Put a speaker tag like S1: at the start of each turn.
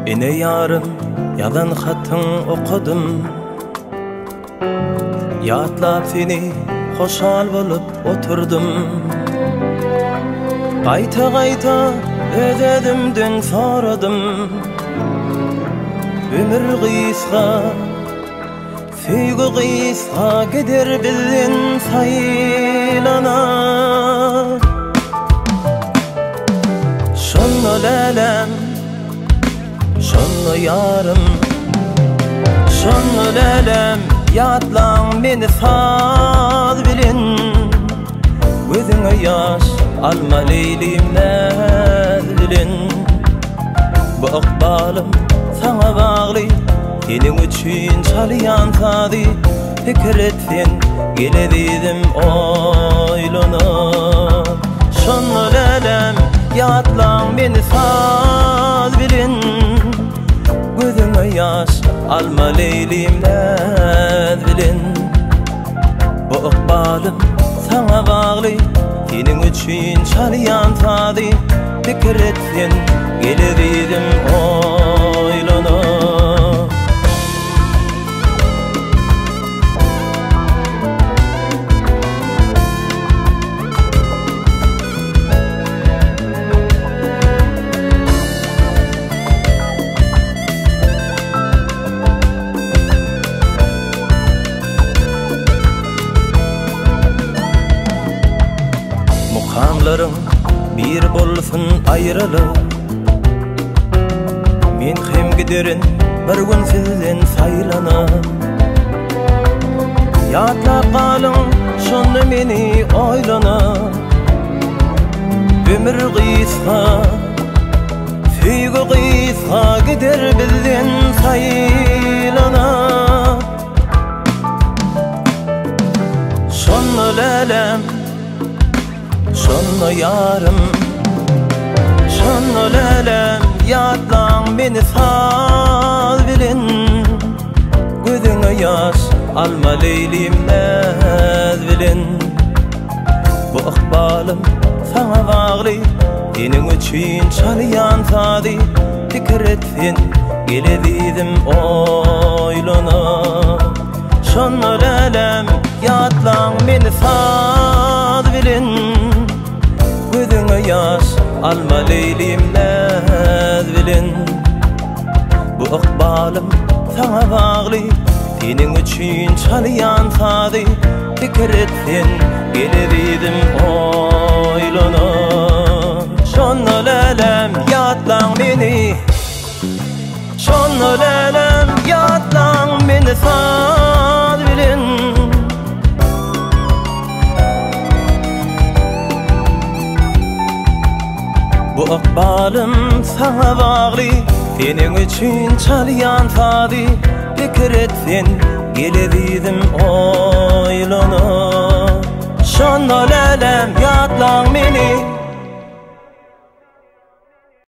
S1: Ene yarım yalan hatın okudum. Yatlap seni hoşal bolup oturdum. Qayta qayta özedimden soradım. Ömür qisqa, süygü qisqa, gider bizden saylana. Şonno lelem, şonno yarım, şonno lelem, yatlan beni saz bilin. Gözüne yaş alma leylimler bilin. Bu akbalım sana bağlı, senin üçün çalıyan tadı. Fikir etsin, geledim oylanıp. Şonno lelem, yatlan beni saz bilin. Gözüme yaş alma leylimler bilin. Bu akbalım sana bağlı, senin üçün çalıyan tadı. Fikir etsin, geledim oylanıp. Mukamlarım bir bolsun ayrılıp, men hem giderin bir gün sizden saylanıp. Yatlap qalın şonda meni oylanıp. Ömür qisqa, süygü qisqa, gider bizden saylanıp. Şonno lelem, şonno yarım, şonno lelem, yatlan beni saz bilin. Gözüne yaş alma leylimler bilin. Bu akbalım sana bağlı, senin üçün çalıyan tadı. Fikir etsin, geledim oylanıp. Şonno lelem, yatlan beni saz bilin. Gözüne yaş alma leylimler bilin. Bu akbalım sana bağlı, senin üçün çalıyan tadı. Fikir etsin, geledim oylanıp. Şonno lelem, yatlan beni, şonno lelem, yatlan beni saz bilin. Bu akbalım sana bağlı, senin üçün çalıyan tadı. Fikir etsin, geledim oylanıp. Şonno lelem, yatlan beni,